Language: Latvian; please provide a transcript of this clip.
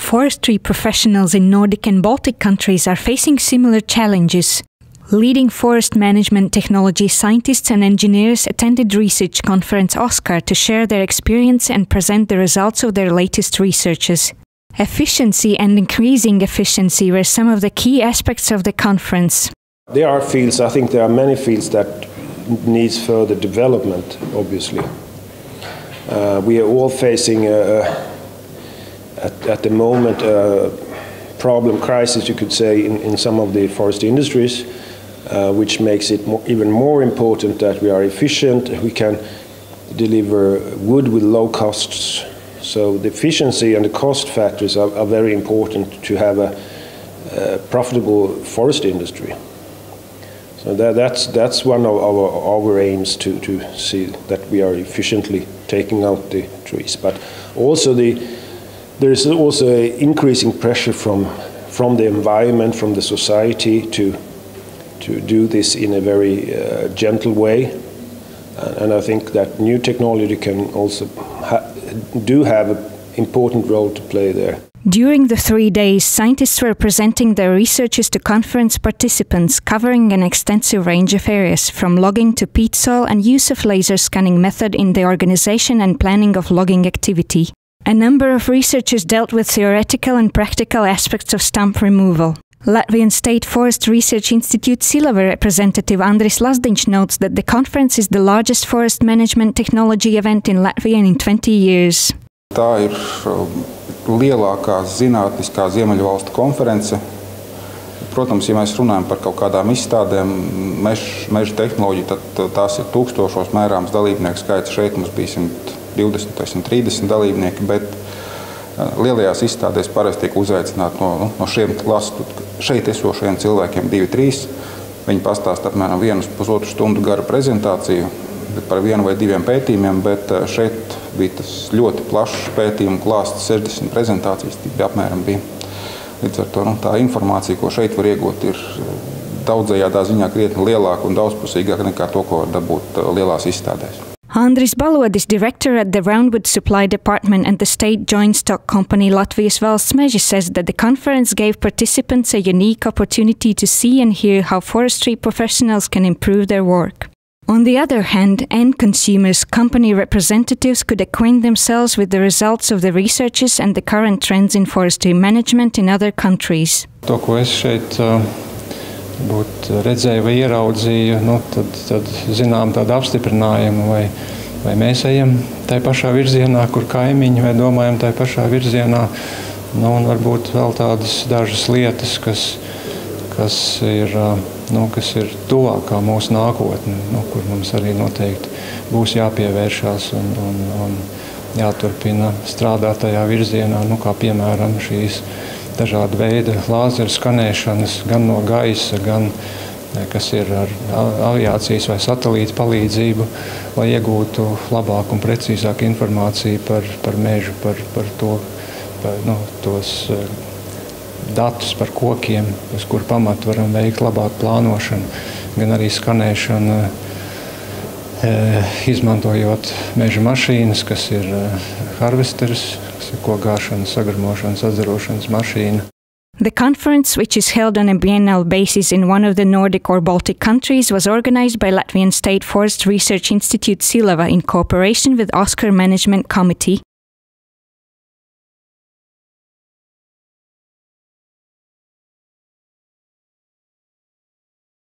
Forestry professionals in Nordic and Baltic countries are facing similar challenges. Leading forest management technology scientists and engineers attended research conference OSCAR to share their experience and present the results of their latest researches. Efficiency and increasing efficiency were some of the key aspects of the conference. There are fields, I think there are many fields that needs further development, obviously. We are all facing at the moment a problem crisis, you could say, in some of the forest industries, which makes it even more important that we are efficient. We can deliver wood with low costs. So the efficiency and the cost factors are very important to have a profitable forest industry. So that's one of our aims, to see that we are efficiently taking out the trees. But also there is also an increasing pressure from the environment, from the society to do this in a very gentle way. And I think that new technology can also have an important role to play there. During the 3 days, scientists were presenting their researches to conference participants, covering an extensive range of areas, from logging to peat soil and use of laser scanning method in the organization and planning of logging activity. A number of researchers dealt with theoretical and practical aspects of stump removal. Latvian State Forest Research Institute Silava representative Andris Lazdiņš notes that the conference is the largest forest management technology event in Latvia in 20 years. Tā ir lielākā zinātniskā Ziemeļvalstu konference. Protams, ja mēs runājam par kaut kādām izstādēm, meža tehnoloģiju, tad tās ir tūkstošos mērāms dalībnieku skaits. Šeit mums bija 120 vai 130 dalībnieki, bet lielajās izstādēs parasti tiek uzaicināti no šiem klasu šeit esošajiem cilvēkiem 2-3. Viņi pastāsta apmēram 1,5 stundu garu prezentāciju par 1 vai 2 pētījumiem, bet šeit bija tas ļoti plašs pētījumu klāsts, 60 prezentācijas apmēram bija. Līdz ar to tā informācija, ko šeit var iegūt, ir daudzējādā ziņā krietni lielāka un daudzpusīgāka nekā to, ko var dabūt lielās izstādēs. Andris Balodis, director at the Roundwood Supply Department and the State Joint Stock Company Latvijas Valsts Meži, says that the conference gave participants a unique opportunity to see and hear how forestry professionals can improve their work. On the other hand, end consumers, company representatives could acquaint themselves with the results of the researches and the current trends in forestry management in other countries. To, ko es šeit redzēju vai ieraudzīju, tad zinām tādu apstiprinājumu, vai mēs ejam tai pašā virzienā, kur kaimiņi, vai domājam tai pašā virzienā. Un varbūt vēl tādas dažas lietas, kas ir tuvākā mūsu nākotne, kur mums arī noteikti būs jāpievēršās un jāturpina strādāt tajā virzienā, kā piemēram šīs dažāda veida lāzeru skanēšanas, gan no gaisa, gan kas ir ar aviācijas vai satelīta palīdzību, lai iegūtu labāku un precīzāku informāciju par mežu, par tos datus par kokiem, uz kur pamatu varam veikt labāku plānošanu, gan arī skanēšanu, izmantojot meža mašīnas, kas ir harvesteris, kas ir kokgāšanas, sagarmošanas, atzarošanas mašīna. The conference, which is held on a biennial basis in one of the Nordic or Baltic countries, was organized by Latvian State Forest Research Institute Silava in cooperation with OSCAR Management Committee.